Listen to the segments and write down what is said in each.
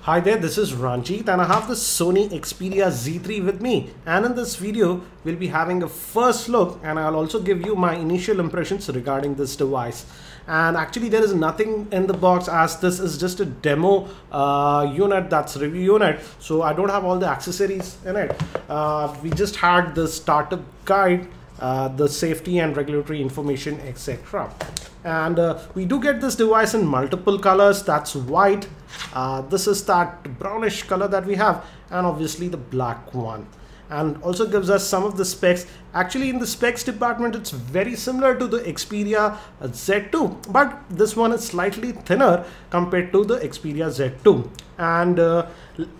Hi there, this is Ranjit and I have the Sony Xperia Z3 with me, and in this video we'll be having a first look and I'll also give you my initial impressions regarding this device. And actually there is nothing in the box, as this is just a demo unit, that's review unit, so I don't have all the accessories in it. We just had the startup guide, the safety and regulatory information, etc. And we do get this device in multiple colors. That's white, this is that brownish color that we have, and obviously the black one, and also gives us some of the specs. Actually in the specs department it's very similar to the Xperia Z2, but this one is slightly thinner compared to the Xperia Z2. And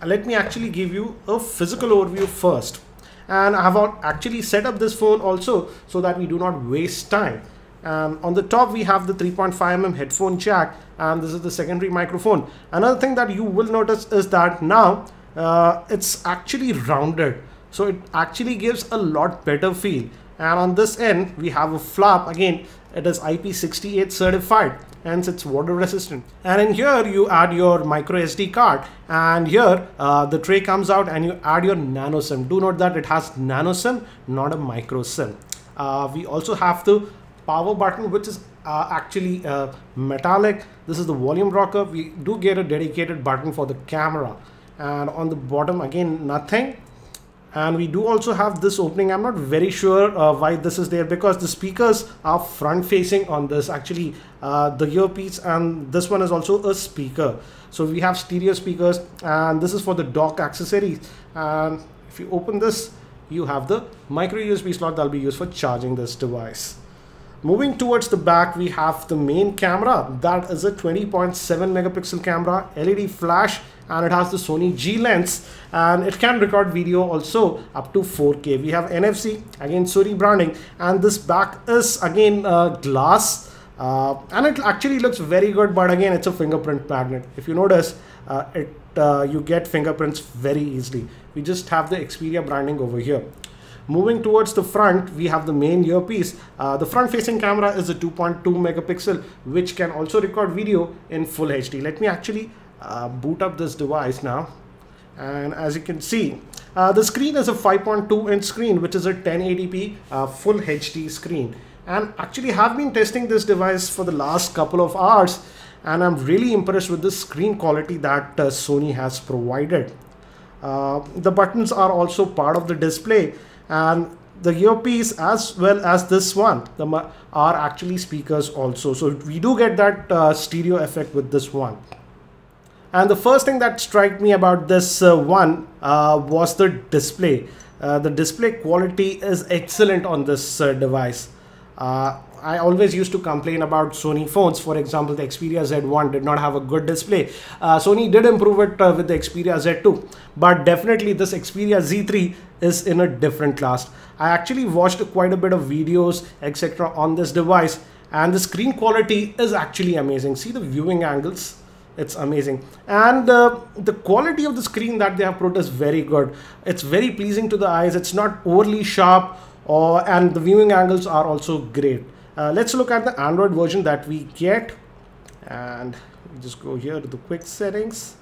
let me actually give you a physical overview first. And I have actually set up this phone also so that we do not waste time. On the top we have the 3.5mm headphone jack, and this is the secondary microphone. Another thing that you will notice is that now it's actually rounded, so it actually gives a lot better feel. And on this end we have a flap. Again, it is IP68 certified, hence it's water resistant. And in here you add your micro SD card, and here the tray comes out and you add your nano SIM. Do note that it has nano SIM, not a micro SIM. We also have the power button, which is actually metallic. This is the volume rocker. We do get a dedicated button for the camera, and on the bottom again nothing. And we do also have this opening. I'm not very sure why this is there, because the speakers are front facing on this. Actually the earpiece and this one is also a speaker, so we have stereo speakers, and this is for the dock accessories. And if you open this, you have the micro USB slot that will be used for charging this device. Moving towards the back, we have the main camera. That is a 20.7 megapixel camera, LED flash, and it has the Sony G lens, and it can record video also up to 4K. We have NFC, again Sony branding, and this back is again glass, and it actually looks very good, but again it's a fingerprint magnet. If you notice, you get fingerprints very easily. We just have the Xperia branding over here. Moving towards the front, we have the main earpiece. The front facing camera is a 2.2 megapixel, which can also record video in full HD. Let me actually boot up this device now. And as you can see, the screen is a 5.2 inch screen, which is a 1080p full HD screen. And actually have been testing this device for the last couple of hours, and I'm really impressed with the screen quality that Sony has provided. The buttons are also part of the display, and the earpiece as well as this one are actually speakers also, so we do get that stereo effect with this one. And the first thing that struck me about this one was the display. The display quality is excellent on this device. I always used to complain about Sony phones. For example, the Xperia Z1 did not have a good display. Sony did improve it with the Xperia Z2, but definitely this Xperia Z3 is in a different class. I actually watched quite a bit of videos, etc. on this device, and the screen quality is actually amazing. See the viewing angles, it's amazing. And the quality of the screen that they have put is very good. It's very pleasing to the eyes. It's not overly sharp, and the viewing angles are also great. Let's look at the Android version that we get, and we just go here to the quick settings,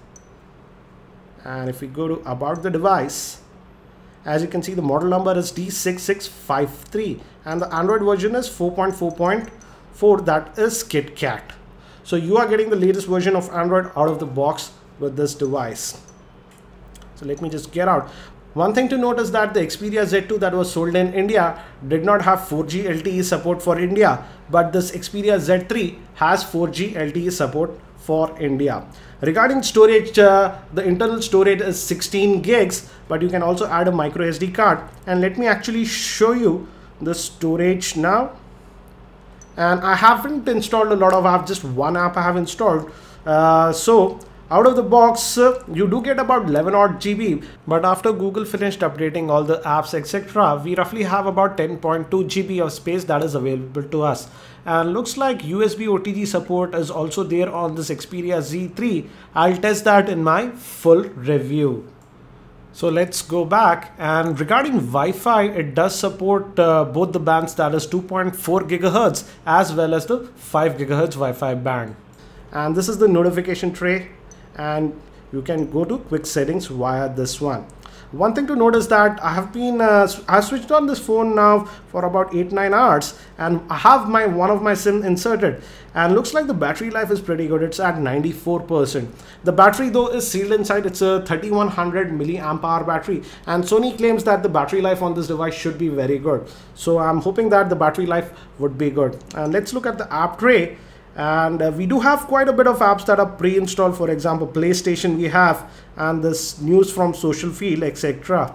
and if we go to about the device, as you can see the model number is D6653, and the Android version is 4.4.4, that is KitKat. So you are getting the latest version of Android out of the box with this device. So let me just get out. One thing to note is that the Xperia Z2 that was sold in India did not have 4G LTE support for India, but this Xperia Z3 has 4G LTE support for India. Regarding storage, the internal storage is 16 gigs, but you can also add a micro SD card. And let me actually show you the storage now. And I haven't installed a lot of apps, just one app I have installed. So out of the box, you do get about 11 odd GB, but after Google finished updating all the apps, etc., we roughly have about 10.2 GB of space that is available to us. And looks like USB OTG support is also there on this Xperia Z3. I'll test that in my full review. So let's go back, and regarding Wi-Fi, it does support both the bands, that is 2.4 GHz as well as the 5 GHz Wi-Fi band. And this is the notification tray, and you can go to quick settings via this one. One thing to note is that I have been I switched on this phone now for about 8-9 hours, and I have one of my SIM inserted, and looks like the battery life is pretty good. It's at 94%. The battery though is sealed inside. It's a 3100 milliamp hour battery, and Sony claims that the battery life on this device should be very good. So I'm hoping that the battery life would be good. And let's look at the app tray. And we do have quite a bit of apps that are pre-installed. For example, PlayStation we have, and this news from social feed, etc.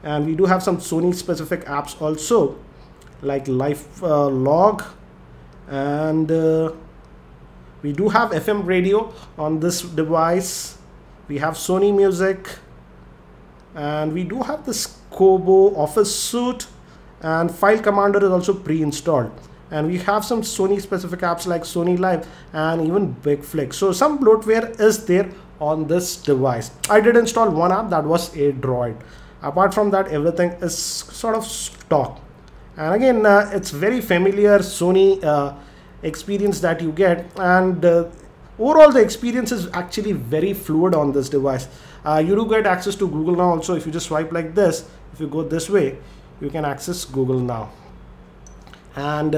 And we do have some Sony specific apps also, like Life Log, and we do have FM radio on this device. We have Sony Music, and we do have this Kobo Office Suite, and File Commander is also pre-installed. And we have some Sony specific apps like Sony Live and even Big Flex. So some bloatware is there on this device. I did install one app, that was Android. Apart from that, everything is sort of stock. And again, it's very familiar Sony experience that you get, and overall the experience is actually very fluid on this device. You do get access to Google Now also. If you just swipe like this, if you go this way, you can access Google Now. And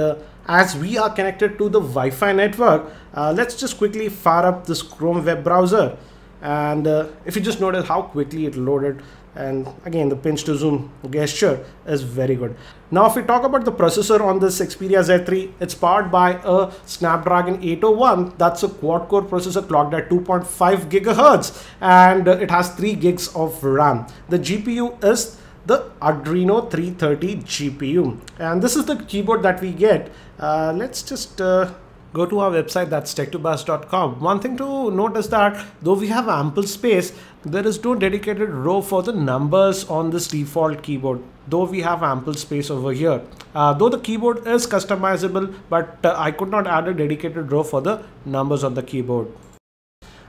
as we are connected to the Wi-Fi network, let's just quickly fire up this Chrome web browser. And if you just notice how quickly it loaded, and again the pinch to zoom gesture is very good. Now if we talk about the processor on this Xperia Z3, it's powered by a Snapdragon 801. That's a quad-core processor clocked at 2.5 gigahertz, and it has 3 gigs of RAM. The GPU is the Adreno 330 GPU, and this is the keyboard that we get. Let's just go to our website, that's tech2buzz.com. One thing to note is that though we have ample space, there is no dedicated row for the numbers on this default keyboard, though we have ample space over here. Though the keyboard is customizable, but I could not add a dedicated row for the numbers on the keyboard.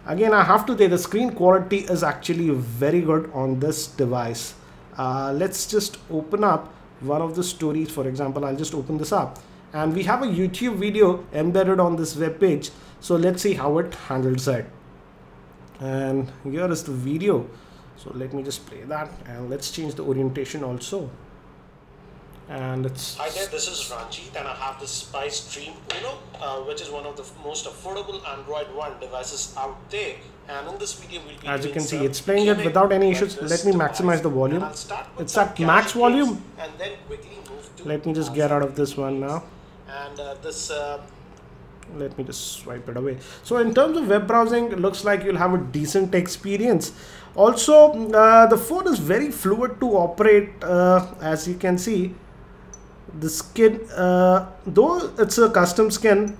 Again, I have to say the screen quality is actually very good on this device. Let's just open up one of the stories. For example, I'll just open this up, and we have a YouTube video embedded on this web page. So let's see how it handles it. And here is the video. So let me just play that, and let's change the orientation also. And it's... Hi there, this is Ranjit, and I have the Spice Dream Uno, which is one of the most affordable Android One devices out there. And in this video, we'll be, as you can see, it's playing it without any issues. Let me maximize the volume. It's at max volume. And then quickly move to, let me just get out of this one now. And let me just swipe it away. So in terms of web browsing, it looks like you'll have a decent experience. Also, the phone is very fluid to operate, as you can see. The skin, though it's a custom skin,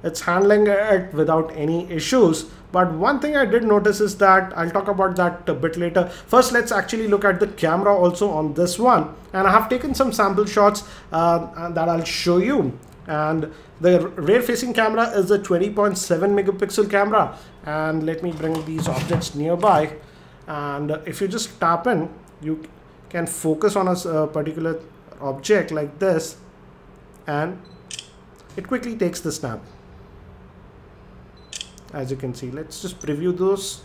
it's handling it without any issues. But one thing I did notice is that I'll talk about that a bit later. First, let's actually look at the camera also on this one. And I have taken some sample shots that I'll show you. And the rear facing camera is a 20.7 megapixel camera. And let me bring these objects nearby. And if you just tap in, you can focus on a particular object like this, and it quickly takes the snap. As you can see, let's just preview those.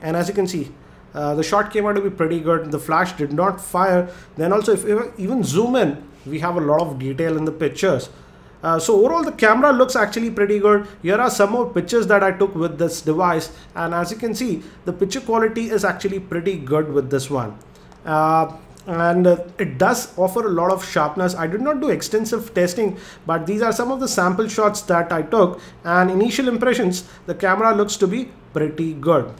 And as you can see, the shot came out to be pretty good. The flash did not fire. Then also, if you even zoom in, we have a lot of detail in the pictures. So overall, the camera looks actually pretty good. Here are some more pictures that I took with this device, and as you can see, the picture quality is actually pretty good with this one. And it does offer a lot of sharpness. I did not do extensive testing, but these are some of the sample shots that I took, and initial impressions, the camera looks to be pretty good.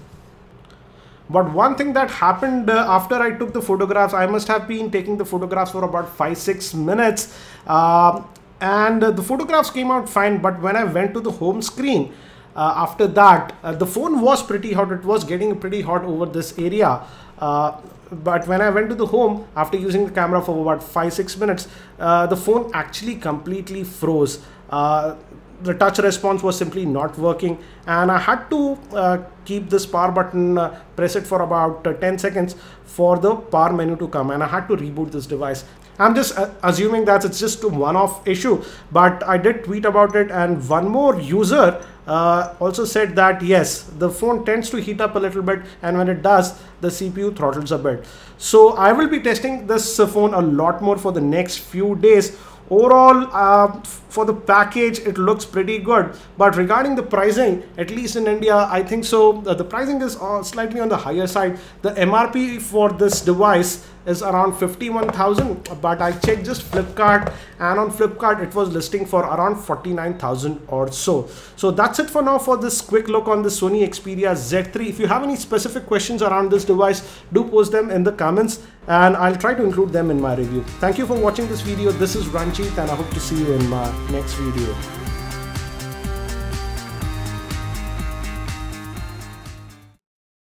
But one thing that happened after I took the photographs, I must have been taking the photographs for about 5-6 minutes, and the photographs came out fine. But when I went to the home screen, after that, the phone was pretty hot. It was getting pretty hot over this area. But when I went to the home after using the camera for about 5-6 minutes, the phone actually completely froze. The touch response was simply not working, and I had to keep this power button, press it for about 10 seconds for the power menu to come, and I had to reboot this device. I'm just assuming that it's just a one-off issue, but I did tweet about it, and one more user also said that yes, the phone tends to heat up a little bit, and when it does, the CPU throttles a bit. So I will be testing this phone a lot more for the next few days. Overall, for the package, it looks pretty good, but regarding the pricing, at least in India, I think so the pricing is slightly on the higher side. The MRP for this device is around 51,000, but I checked just Flipkart, and on Flipkart it was listing for around 49,000 or so. So that's it for now for this quick look on the Sony Xperia Z3. If you have any specific questions around this device, do post them in the comments, and I'll try to include them in my review. Thank you for watching this video. This is Ranjit, and I hope to see you in my next video.